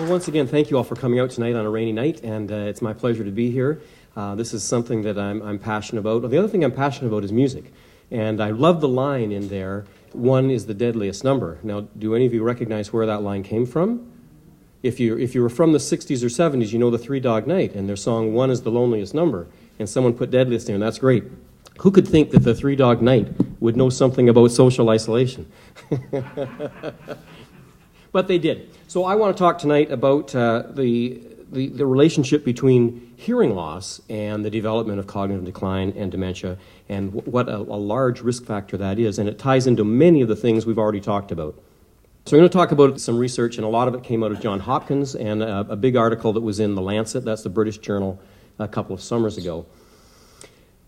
Well, once again, thank you all for coming out tonight on a rainy night, and it's my pleasure to be here. This is something that I'm passionate about. Well, the other thing I'm passionate about is music, and I love the line in there, 1 is the deadliest number. Now, do any of you recognize where that line came from? If you were from the 60s or 70s, you know the Three Dog Night, and their song 1 is the loneliest number, and someone put deadliest in, and that's great. Who could think that the Three Dog Night would know something about social isolation? But they did. So I want to talk tonight about the relationship between hearing loss and the development of cognitive decline and dementia, and what a large risk factor that is. And it ties into many of the things we've already talked about. So I'm going to talk about some research, and a lot of it came out of Johns Hopkins, and a big article that was in The Lancet, that's the British journal, a couple of summers ago.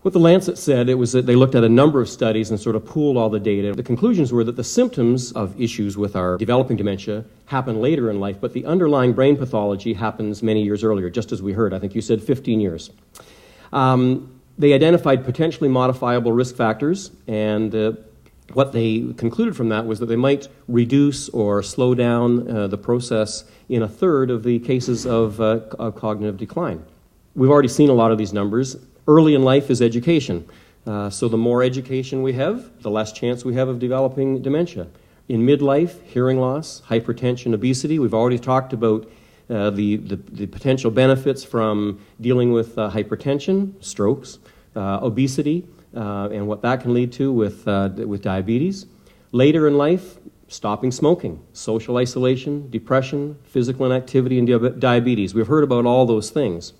What The Lancet said, it was that they looked at a number of studies and sort of pooled all the data. The conclusions were that the symptoms of issues with our developing dementia happen later in life, but the underlying brain pathology happens many years earlier, just as we heard. I think you said 15 years. They identified potentially modifiable risk factors, and what they concluded from that was that they might reduce or slow down the process in a third of the cases of cognitive decline. We've already seen a lot of these numbers. Early in life is education. So the more education we have, the less chance we have of developing dementia. In midlife, hearing loss, hypertension, obesity. We've already talked about the potential benefits from dealing with hypertension, strokes, obesity, and what that can lead to with diabetes. Later in life, stopping smoking, social isolation, depression, physical inactivity, and diabetes. We've heard about all those things.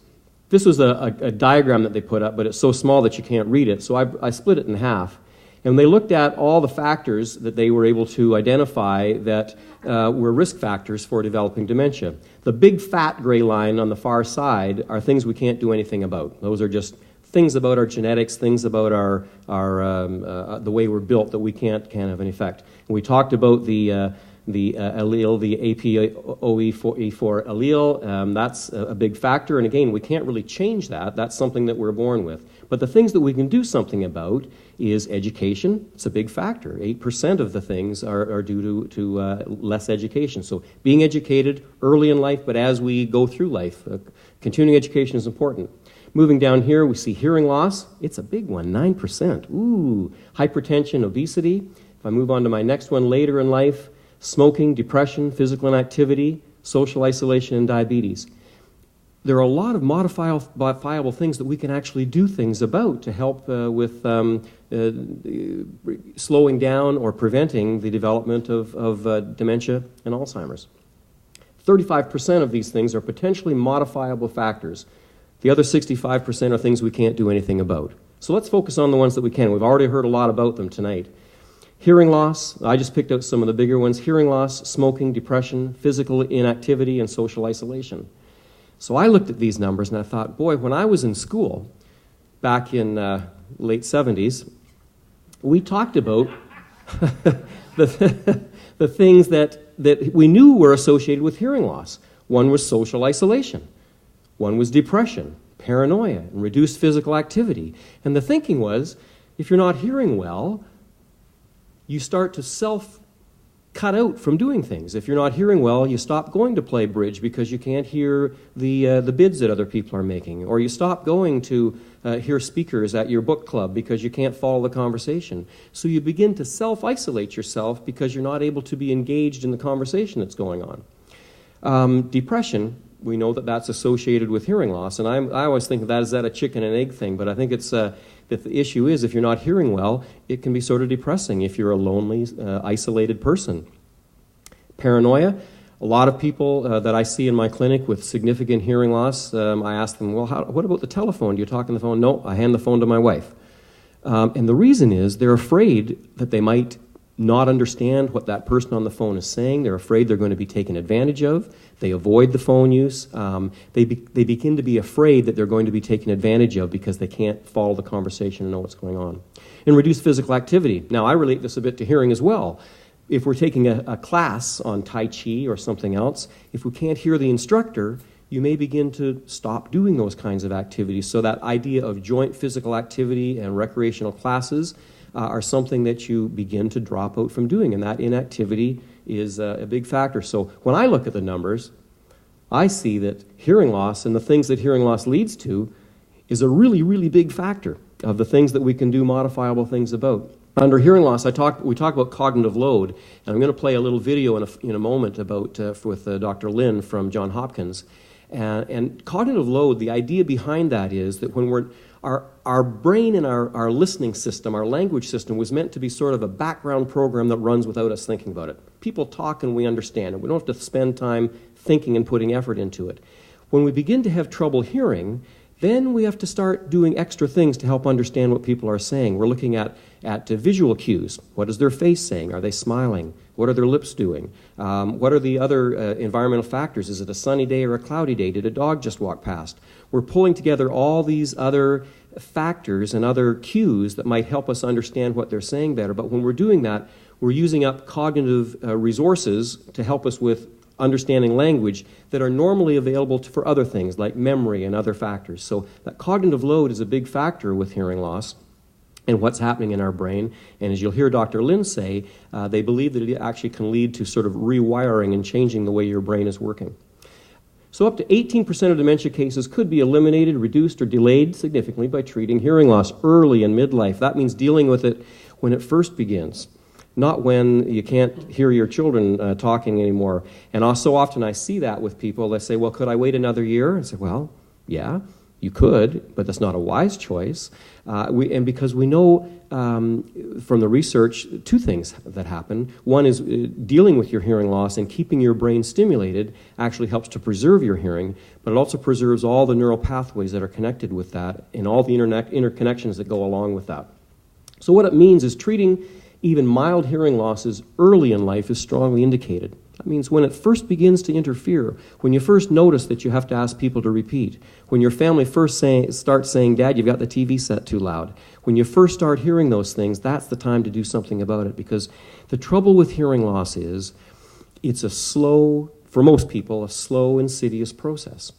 This was a diagram that they put up, but it's so small that you can't read it, so I split it in half. And they looked at all the factors that they were able to identify that were risk factors for developing dementia. The big fat gray line on the far side are things we can't do anything about. Those are just things about our genetics, things about our the way we're built that we can't have an effect. And we talked about the allele, the APOE4 allele, that's a big factor. And again, we can't really change that. That's something that we're born with. But the things that we can do something about is education. It's a big factor. 8% of the things are due to less education. So being educated early in life, but as we go through life, continuing education is important. Moving down here, we see hearing loss. It's a big one, 9%. Ooh, hypertension, obesity. If I move on to my next one, later in life, smoking, depression, physical inactivity, social isolation, and diabetes. There are a lot of modifiable things that we can actually do things about to help with slowing down or preventing the development of dementia and Alzheimer's. 35% of these things are potentially modifiable factors. The other 65% are things we can't do anything about. So let's focus on the ones that we can. We've already heard a lot about them tonight. Hearing loss, I just picked out some of the bigger ones. Hearing loss, smoking, depression, physical inactivity, and social isolation. So I looked at these numbers and I thought, boy, when I was in school, back in late 70s, we talked about the things that we knew were associated with hearing loss. One was social isolation. One was depression, paranoia, and reduced physical activity. And the thinking was, if you're not hearing well, you start to self-cut out from doing things. If you're not hearing well, you stop going to play bridge because you can't hear the bids that other people are making. Or you stop going to hear speakers at your book club because you can't follow the conversation. So you begin to self-isolate yourself because you're not able to be engaged in the conversation that's going on. Depression, we know that that's associated with hearing loss. And I always think that is that a chicken and egg thing, but I think it's... that the issue is, if you're not hearing well, it can be sort of depressing if you're a lonely, isolated person. Paranoia, a lot of people that I see in my clinic with significant hearing loss, I ask them, well, what about the telephone? Do you talk on the phone? No, I hand the phone to my wife. And the reason is they're afraid that they might not understand what that person on the phone is saying. They're afraid they're going to be taken advantage of. They avoid the phone use. They begin to be afraid that they're going to be taken advantage of because they can't follow the conversation and know what's going on. And reduced physical activity. Now, I relate this a bit to hearing as well. If we're taking a class on Tai Chi or something else, if we can't hear the instructor, you may begin to stop doing those kinds of activities. So that idea of joint physical activity and recreational classes are something that you begin to drop out from doing, and that inactivity is a big factor. So when I look at the numbers, I see that hearing loss and the things that hearing loss leads to is a really, really big factor of the things that we can do modifiable things about. Under hearing loss, we talk about cognitive load, and I'm going to play a little video in a moment about with Dr. Lin from Johns Hopkins. And cognitive load, the idea behind that is that when our brain and our listening system, our language system, was meant to be sort of a background program that runs without us thinking about it. People talk and we understand it. We don't have to spend time thinking and putting effort into it. When we begin to have trouble hearing, then we have to start doing extra things to help understand what people are saying. We're looking at visual cues. What is their face saying? Are they smiling? What are their lips doing? What are the other environmental factors? Is it a sunny day or a cloudy day? Did a dog just walk past? We're pulling together all these other factors and other cues that might help us understand what they're saying better. But when we're doing that, we're using up cognitive resources to help us with understanding language that are normally available for other things like memory and other factors. So that cognitive load is a big factor with hearing loss and what's happening in our brain. And as you'll hear Dr. Lin say, they believe that it actually can lead to sort of rewiring and changing the way your brain is working. So up to 18% of dementia cases could be eliminated, reduced, or delayed significantly by treating hearing loss early in midlife. That means dealing with it when it first begins, not when you can't hear your children talking anymore. And so often I see that with people. They say, well, could I wait another year? I say, well, yeah, you could, but that's not a wise choice. And because we know from the research two things that happen. One is dealing with your hearing loss and keeping your brain stimulated actually helps to preserve your hearing, but it also preserves all the neural pathways that are connected with that and all the interconnections that go along with that. So what it means is treating even mild hearing losses early in life is strongly indicated. That means when it first begins to interfere, when you first notice that you have to ask people to repeat, when your family first starts saying, Dad, you've got the TV set too loud, when you first start hearing those things, that's the time to do something about it. Because the trouble with hearing loss is it's a slow, for most people, a slow, insidious process.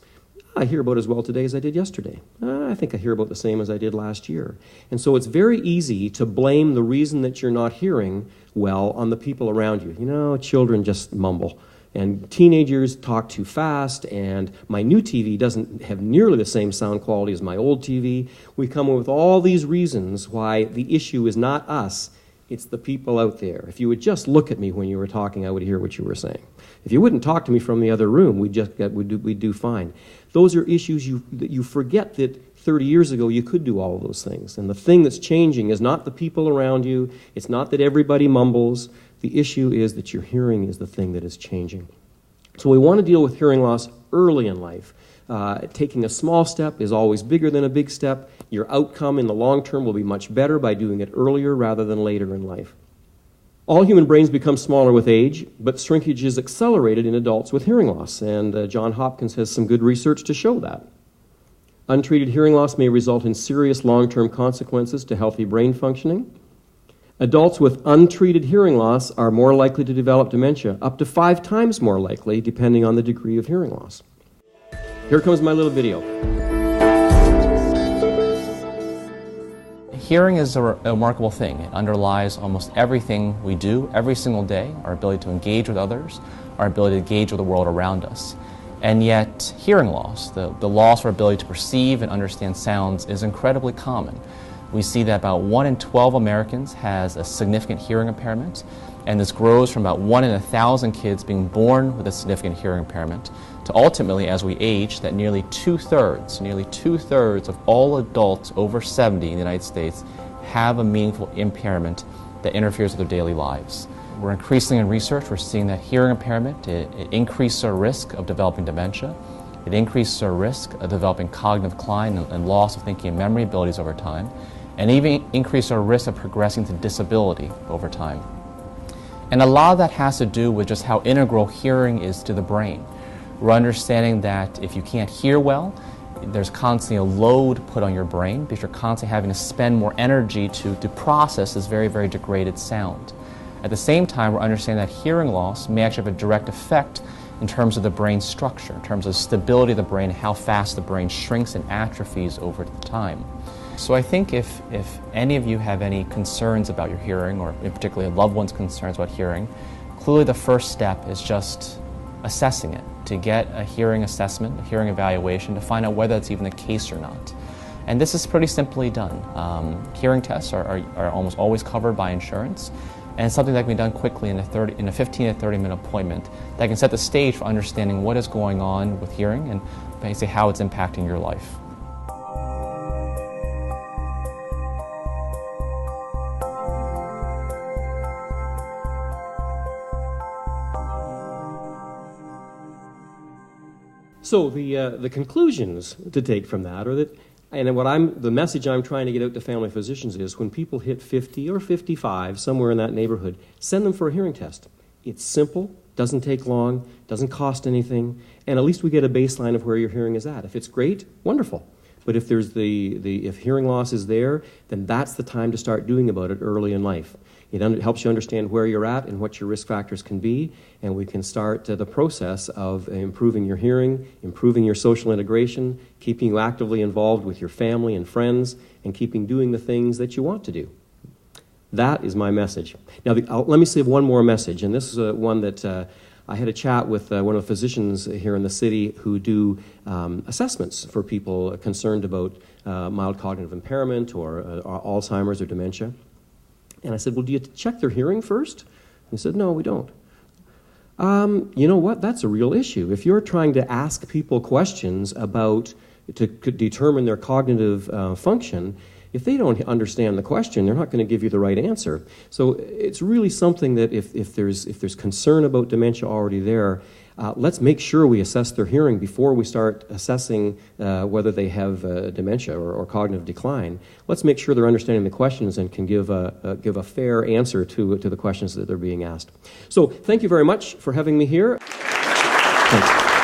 I hear about as well today as I did yesterday. I think I hear about the same as I did last year. And so it's very easy to blame the reason that you're not hearing well on the people around you. You know, children just mumble, and teenagers talk too fast, and my new TV doesn't have nearly the same sound quality as my old TV. We come up with all these reasons why the issue is not us, it's the people out there. If you would just look at me when you were talking, I would hear what you were saying. If you wouldn't talk to me from the other room, we'd do fine. Those are issues that you forget that 30 years ago you could do all of those things. And the thing that's changing is not the people around you. It's not that everybody mumbles. The issue is that your hearing is the thing that is changing. So we want to deal with hearing loss early in life. Taking a small step is always bigger than a big step. Your outcome in the long term will be much better by doing it earlier rather than later in life. All human brains become smaller with age, but shrinkage is accelerated in adults with hearing loss, and Johns Hopkins has some good research to show that. Untreated hearing loss may result in serious long-term consequences to healthy brain functioning. Adults with untreated hearing loss are more likely to develop dementia, up to 5 times more likely, depending on the degree of hearing loss. Here comes my little video. Hearing is a remarkable thing. It underlies almost everything we do every single day, our ability to engage with others, our ability to engage with the world around us. And yet, hearing loss, the loss of our ability to perceive and understand sounds, is incredibly common. We see that about 1 in 12 Americans has a significant hearing impairment, and this grows from about 1 in 1,000 kids being born with a significant hearing impairment to ultimately, as we age, that nearly two-thirds of all adults over 70 in the United States have a meaningful impairment that interferes with their daily lives. We're increasingly in research, we're seeing that hearing impairment, it increases our risk of developing dementia, it increases our risk of developing cognitive decline and loss of thinking and memory abilities over time, and even increase our risk of progressing to disability over time. And a lot of that has to do with just how integral hearing is to the brain. We're understanding that if you can't hear well, there's constantly a load put on your brain because you're constantly having to spend more energy to process this very, very degraded sound. At the same time, we're understanding that hearing loss may actually have a direct effect in terms of the brain structure, in terms of stability of the brain, how fast the brain shrinks and atrophies over time. So I think if any of you have any concerns about your hearing, or in particular loved ones' concerns about hearing, clearly the first step is just assessing it, to get a hearing assessment, a hearing evaluation, to find out whether it's even the case or not. And this is pretty simply done. Hearing tests are almost always covered by insurance, and it's something that can be done quickly in a 15 to 30-minute appointment that can set the stage for understanding what is going on with hearing and basically how it's impacting your life. So the conclusions to take from that are that, and the message I'm trying to get out to family physicians is, when people hit 50 or 55, somewhere in that neighborhood, send them for a hearing test. It's simple, doesn't take long, doesn't cost anything, and at least we get a baseline of where your hearing is at. If it's great, wonderful. But if there's if hearing loss is there, then that's the time to start doing about it early in life. It helps you understand where you're at and what your risk factors can be, and we can start the process of improving your hearing, improving your social integration, keeping you actively involved with your family and friends, and keeping doing the things that you want to do. That is my message. Now, let me say one more message, and this is one that I had a chat with one of the physicians here in the city who do assessments for people concerned about mild cognitive impairment or Alzheimer's or dementia. And I said, well, do you check their hearing first? And he said, no, we don't. You know what? That's a real issue. If you're trying to ask people questions to determine their cognitive function, if they don't understand the question, they're not going to give you the right answer. So it's really something that if there's concern about dementia already there, let's make sure we assess their hearing before we start assessing whether they have dementia or cognitive decline. Let's make sure they're understanding the questions and can give a fair answer to the questions that they're being asked. So thank you very much for having me here. Thanks.